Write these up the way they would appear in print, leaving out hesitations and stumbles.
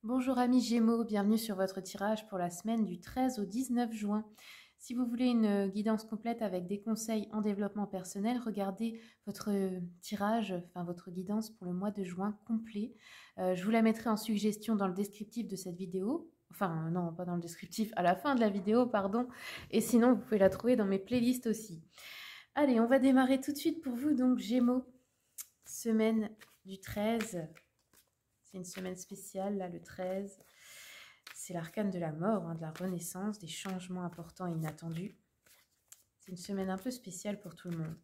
Bonjour amis Gémeaux, bienvenue sur votre tirage pour la semaine du 13 au 19 juin. Si vous voulez une guidance complète avec des conseils en développement personnel, regardez votre tirage, enfin votre guidance pour le mois de juin complet. Je vous la mettrai en suggestion dans le descriptif de cette vidéo. Enfin non, pas dans le descriptif, à la fin de la vidéo, pardon. Et sinon, vous pouvez la trouver dans mes playlists aussi. Allez, on va démarrer tout de suite pour vous donc Gémeaux. Semaine du 13. C'est une semaine spéciale, là, le 13. C'est l'arcane de la mort, de la renaissance, des changements importants et inattendus. C'est une semaine un peu spéciale pour tout le monde.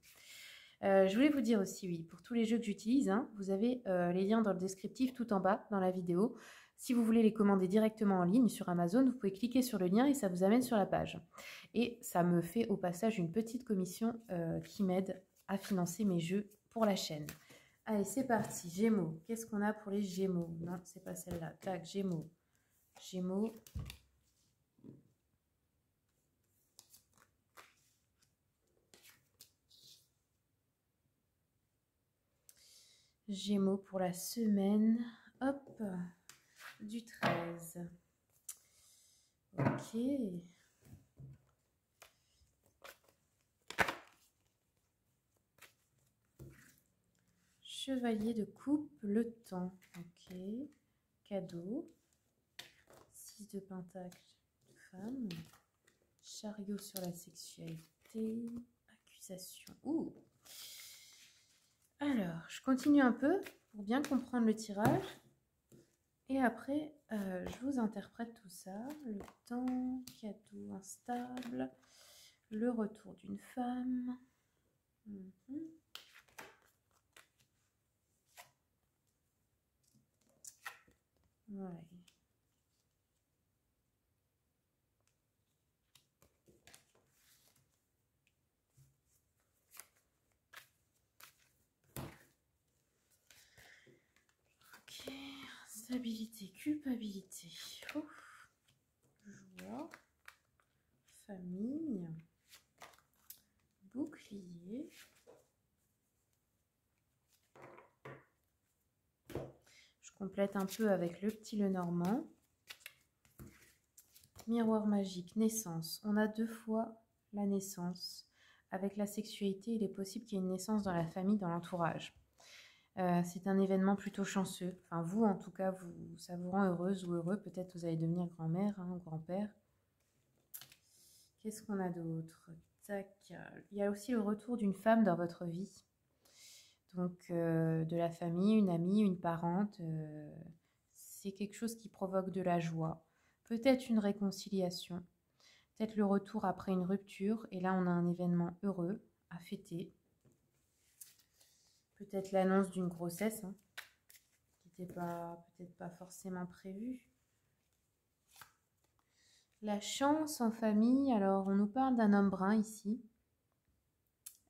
Je voulais vous dire aussi, oui, pour tous les jeux que j'utilise, vous avez les liens dans le descriptif tout en bas dans la vidéo. Si vous voulez les commander directement en ligne sur Amazon, vous pouvez cliquer sur le lien et ça vous amène sur la page. Et ça me fait au passage une petite commission qui m'aide à financer mes jeux pour la chaîne. Allez, c'est parti. Gémeaux. Qu'est-ce qu'on a pour les Gémeaux? Non, c'est pas celle-là. Tac, Gémeaux. Gémeaux. Gémeaux pour la semaine. Hop. Du 13. Ok. Chevalier de coupe, le temps. Ok. Cadeau. 6 de pentacle, femme. Chariot sur la sexualité. Accusation. Ouh. Alors, je continue un peu pour bien comprendre le tirage. Et après, je vous interprète tout ça. Le temps, cadeau instable, le retour d'une femme. Ouais. Ok. Stabilité, culpabilité. Ouf. Joie. Famille. Bouclier. Je complète un peu avec le petit Lenormand. Miroir magique, naissance. On a 2 fois la naissance. Avec la sexualité, il est possible qu'il y ait une naissance dans la famille, dans l'entourage. C'est un événement plutôt chanceux. Enfin, vous, en tout cas, ça vous rend heureuse ou heureux. Peut-être vous allez devenir grand-mère ou grand-père. Qu'est-ce qu'on a d'autre? Tac. Il y a aussi le retour d'une femme dans votre vie. Donc, de la famille, une amie, une parente. C'est quelque chose qui provoque de la joie. Peut-être une réconciliation. Peut-être le retour après une rupture. Et là, on a un événement heureux à fêter. Peut-être l'annonce d'une grossesse, qui n'était peut-être pas forcément prévue. La chance en famille, alors on nous parle d'un homme brun ici.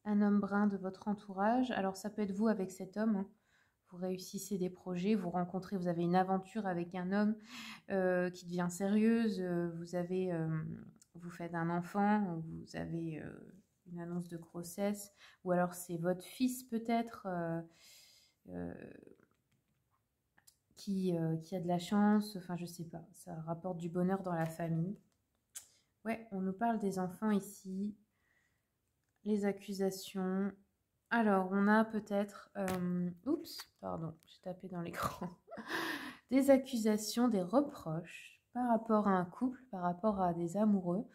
Un homme brun de votre entourage. Alors ça peut être vous avec cet homme. Vous réussissez des projets, vous rencontrez, vous avez une aventure avec un homme qui devient sérieuse. Vous faites un enfant, vous avez une annonce de grossesse. Ou alors c'est votre fils peut-être qui a de la chance. Enfin je sais pas, ça rapporte du bonheur dans la famille. Ouais, on nous parle des enfants ici. Les accusations. Alors, on a peut-être... oups, pardon, j'ai tapé dans l'écran. Des accusations, des reproches par rapport à un couple, par rapport à des amoureux,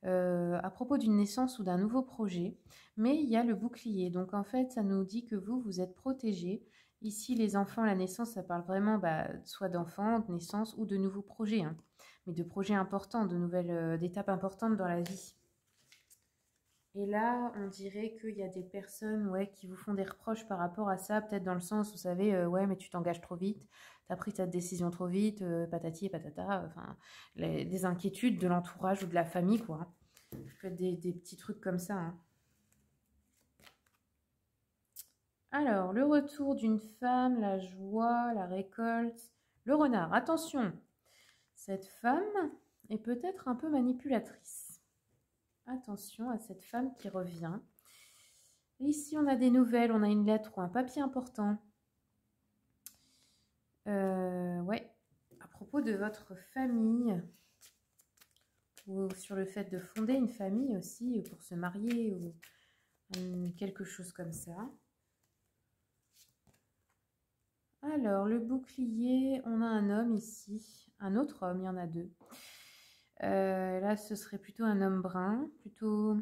à propos d'une naissance ou d'un nouveau projet. Mais il y a le bouclier. Donc, en fait, ça nous dit que vous êtes protégés. Ici, les enfants, la naissance, ça parle vraiment soit d'enfants, de naissance ou de nouveaux projets. Mais de projets importants, d'étapes importantes dans la vie. Et là, on dirait qu'il y a des personnes qui vous font des reproches par rapport à ça, peut-être dans le sens, vous savez, ouais, mais tu t'engages trop vite, tu as pris ta décision trop vite, patati et patata, enfin, des inquiétudes de l'entourage ou de la famille, quoi. Peut-être des petits trucs comme ça. Alors, le retour d'une femme, la joie, la récolte, le renard. Attention, cette femme est peut-être un peu manipulatrice. Attention à cette femme qui revient. Et ici, on a des nouvelles, on a une lettre ou un papier important. Ouais, à propos de votre famille, ou sur le fait de fonder une famille aussi, pour se marier, ou quelque chose comme ça. Alors, le bouclier, on a un homme ici, un autre homme, il y en a deux. Là, ce serait plutôt un homme brun, plutôt,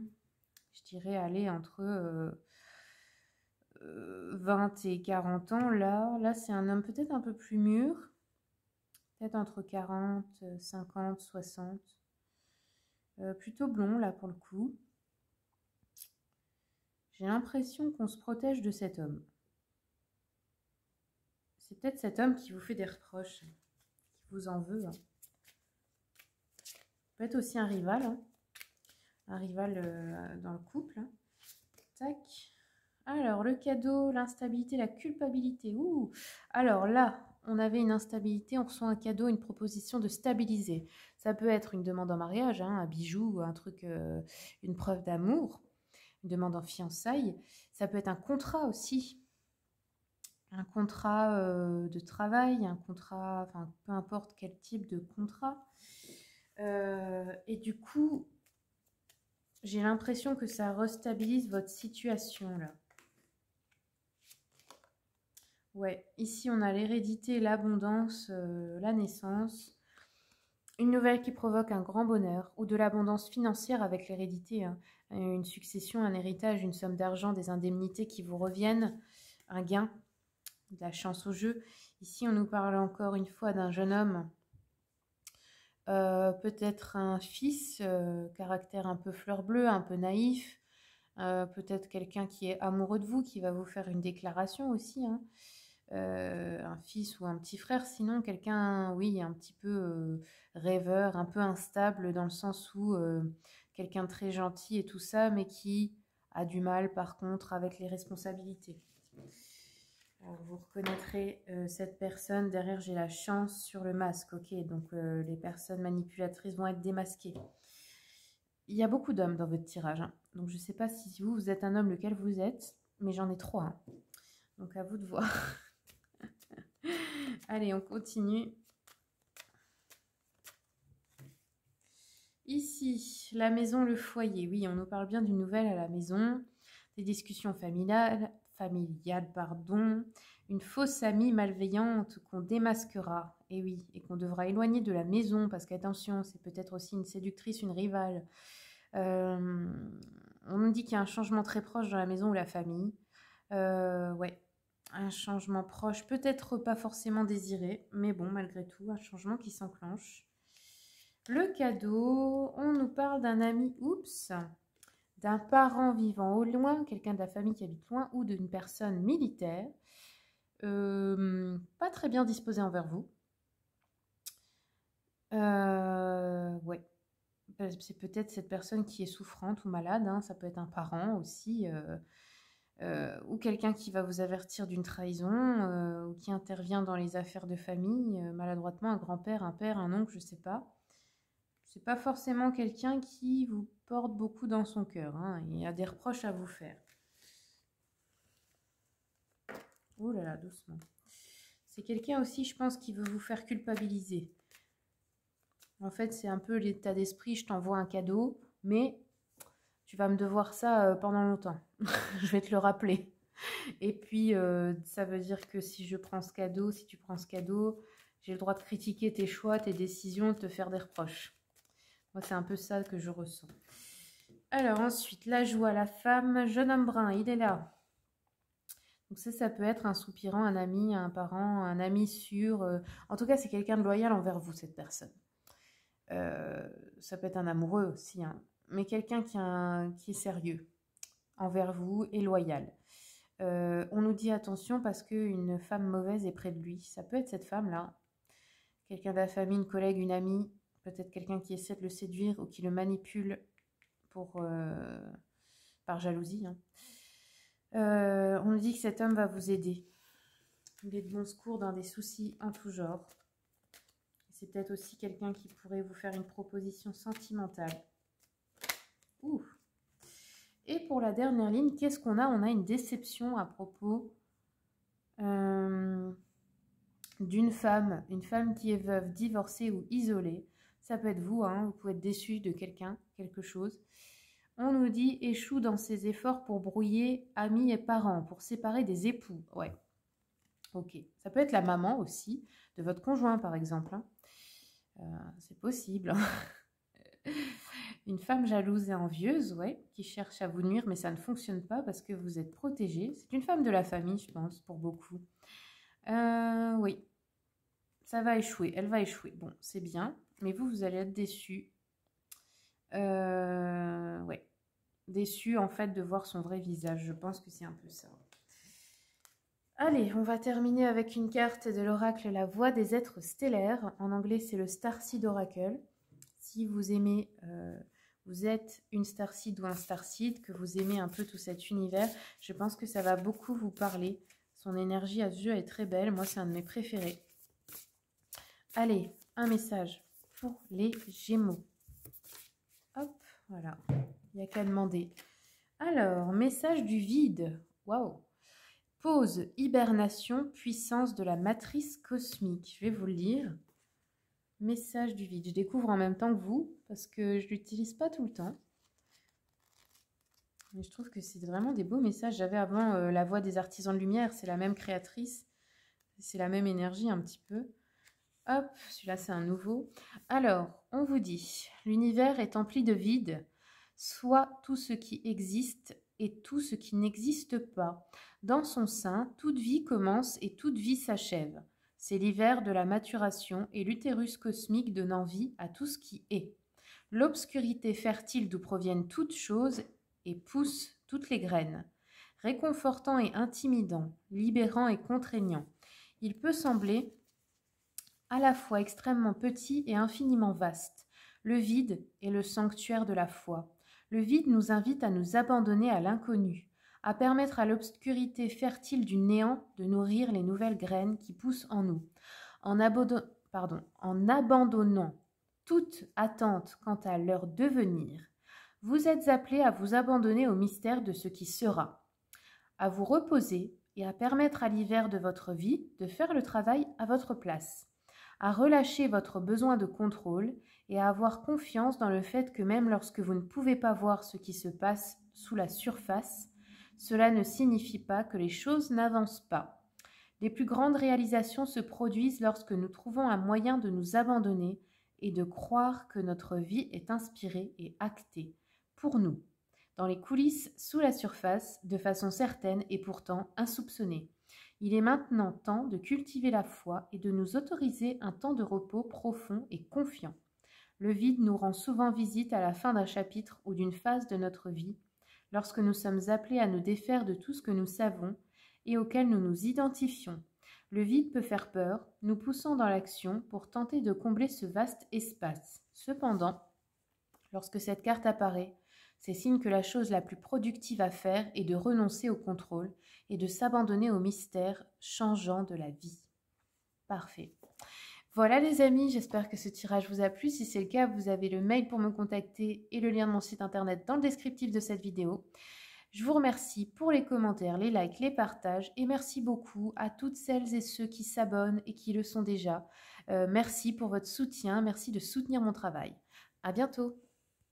je dirais, aller entre 20 et 40 ans. Là c'est un homme peut-être un peu plus mûr, peut-être entre 40, 50, 60. Plutôt blond, là, pour le coup. J'ai l'impression qu'on se protège de cet homme. C'est peut-être cet homme qui vous fait des reproches, qui vous en veut. Hein. Peut-être aussi un rival, hein. Un rival dans le couple. Hein. Tac. Alors, le cadeau, l'instabilité, la culpabilité. Ouh. Alors là, on avait une instabilité, on reçoit un cadeau, une proposition de stabiliser. Ça peut être une demande en mariage, hein, un bijou, un truc, une preuve d'amour, une demande en fiançailles. Ça peut être un contrat aussi. Un contrat de travail, un contrat, enfin peu importe quel type de contrat. Et du coup, j'ai l'impression que ça restabilise votre situation là. Ouais, ici on a l'hérédité, l'abondance, la naissance. Une nouvelle qui provoque un grand bonheur ou de l'abondance financière avec l'hérédité. Hein. Une succession, un héritage, une somme d'argent, des indemnités qui vous reviennent, un gain, de la chance au jeu. Ici on nous parle encore une fois d'un jeune homme. Peut-être un fils, caractère un peu fleur bleue, un peu naïf. Peut-être quelqu'un qui est amoureux de vous, qui va vous faire une déclaration aussi. Hein. Un fils ou un petit frère, sinon quelqu'un, oui, un petit peu rêveur, un peu instable dans le sens où quelqu'un de très gentil et tout ça, mais qui a du mal par contre avec les responsabilités. Alors, vous reconnaîtrez cette personne. Derrière, j'ai la chance sur le masque. Ok, donc les personnes manipulatrices vont être démasquées. Il y a beaucoup d'hommes dans votre tirage. Hein. Donc, je ne sais pas si vous êtes un homme, lequel vous êtes, mais j'en ai 3. Hein. Donc, à vous de voir. Allez, on continue. Ici, la maison, le foyer. Oui, on nous parle bien d'une nouvelle à la maison. Des discussions familiales, pardon. Une fausse amie malveillante qu'on démasquera. Et oui, et qu'on devra éloigner de la maison. Parce qu'attention, c'est peut-être aussi une séductrice, une rivale. On nous dit qu'il y a un changement très proche dans la maison ou la famille. Ouais, un changement proche, peut-être pas forcément désiré, mais bon, malgré tout, un changement qui s'enclenche. Le cadeau, on nous parle d'un ami, d'un parent vivant au loin, quelqu'un de la famille qui habite loin, ou d'une personne militaire, pas très bien disposée envers vous. Ouais. C'est peut-être cette personne qui est souffrante ou malade, hein, ça peut être un parent aussi, ou quelqu'un qui va vous avertir d'une trahison, ou qui intervient dans les affaires de famille, maladroitement, un grand-père, un père, un oncle, je sais pas. C'est pas forcément quelqu'un qui vous porte beaucoup dans son cœur, hein, il a des reproches à vous faire. Oh là là, doucement. C'est quelqu'un aussi, je pense, qui veut vous faire culpabiliser. En fait, c'est un peu l'état d'esprit, je t'envoie un cadeau, mais tu vas me devoir ça pendant longtemps. Je vais te le rappeler. Et puis, ça veut dire que si je prends ce cadeau, si tu prends ce cadeau, j'ai le droit de critiquer tes choix, tes décisions, de te faire des reproches. Moi, c'est un peu ça que je ressens. Alors ensuite, la joie, la femme, jeune homme brun, il est là. Donc ça peut être un soupirant, un ami, un parent, un ami sûr. En tout cas, c'est quelqu'un de loyal envers vous, cette personne. Ça peut être un amoureux aussi, hein, mais quelqu'un qui est sérieux envers vous et loyal. On nous dit attention parce qu'une femme mauvaise est près de lui. Ça peut être cette femme-là. Quelqu'un de la famille, une collègue, une amie. Peut-être quelqu'un qui essaie de le séduire ou qui le manipule par jalousie. Hein. On nous dit que cet homme va vous aider. Il est de bon secours dans des soucis en tout genre. C'est peut-être aussi quelqu'un qui pourrait vous faire une proposition sentimentale. Ouh. Et pour la dernière ligne, qu'est-ce qu'on a? On a une déception à propos d'une femme, une femme qui est veuve, divorcée ou isolée. Ça peut être vous, hein, vous pouvez être déçu de quelqu'un, quelque chose. On nous dit échoue dans ses efforts pour brouiller amis et parents, pour séparer des époux. Ouais, ok. Ça peut être la maman aussi, de votre conjoint par exemple. Hein. C'est possible. Une femme jalouse et envieuse, ouais, qui cherche à vous nuire, mais ça ne fonctionne pas parce que vous êtes protégé. C'est une femme de la famille, je pense, pour beaucoup. Oui, ça va échouer, elle va échouer. Bon, c'est bien, mais vous allez être déçu. Ouais, déçu en fait de voir son vrai visage. Je pense que c'est un peu ça. Allez, on va terminer avec une carte de l'oracle La Voix des êtres stellaires. En anglais, c'est le Starseed Oracle. Si vous aimez, vous êtes une Starseed ou un Starseed, que vous aimez un peu tout cet univers, je pense que ça va beaucoup vous parler. Son énergie à ce jeu est très belle. Moi, c'est un de mes préférés. Allez, un message pour les Gémeaux. Hop, voilà. Il n'y a qu'à demander. Alors, message du vide. Waouh! Pause, hibernation, puissance de la matrice cosmique. Je vais vous le lire. Message du vide. Je découvre en même temps que vous, parce que je ne l'utilise pas tout le temps. Mais je trouve que c'est vraiment des beaux messages. J'avais avant La Voix des artisans de lumière. C'est la même créatrice. C'est la même énergie un petit peu. Hop, celui-là c'est un nouveau. Alors, on vous dit, l'univers est empli de vide, soit tout ce qui existe et tout ce qui n'existe pas. Dans son sein, toute vie commence et toute vie s'achève. C'est l'hiver de la maturation et l'utérus cosmique donnant vie à tout ce qui est. L'obscurité fertile d'où proviennent toutes choses et poussent toutes les graines. Réconfortant et intimidant, libérant et contraignant. Il peut sembler à la fois extrêmement petit et infiniment vaste. Le vide est le sanctuaire de la foi. Le vide nous invite à nous abandonner à l'inconnu, à permettre à l'obscurité fertile du néant de nourrir les nouvelles graines qui poussent en nous. En abandonnant toute attente quant à leur devenir, vous êtes appelés à vous abandonner au mystère de ce qui sera, à vous reposer et à permettre à l'hiver de votre vie de faire le travail à votre place, à relâcher votre besoin de contrôle et à avoir confiance dans le fait que même lorsque vous ne pouvez pas voir ce qui se passe sous la surface, cela ne signifie pas que les choses n'avancent pas. Les plus grandes réalisations se produisent lorsque nous trouvons un moyen de nous abandonner et de croire que notre vie est inspirée et actée pour nous, dans les coulisses, sous la surface, de façon certaine et pourtant insoupçonnée. Il est maintenant temps de cultiver la foi et de nous autoriser un temps de repos profond et confiant. Le vide nous rend souvent visite à la fin d'un chapitre ou d'une phase de notre vie, lorsque nous sommes appelés à nous défaire de tout ce que nous savons et auquel nous nous identifions. Le vide peut faire peur, nous poussant dans l'action pour tenter de combler ce vaste espace. Cependant, lorsque cette carte apparaît, c'est signe que la chose la plus productive à faire est de renoncer au contrôle et de s'abandonner au mystère changeant de la vie. Parfait. Voilà les amis, j'espère que ce tirage vous a plu. Si c'est le cas, vous avez le mail pour me contacter et le lien de mon site internet dans le descriptif de cette vidéo. Je vous remercie pour les commentaires, les likes, les partages et merci beaucoup à toutes celles et ceux qui s'abonnent et qui le sont déjà. Merci pour votre soutien, merci de soutenir mon travail. À bientôt.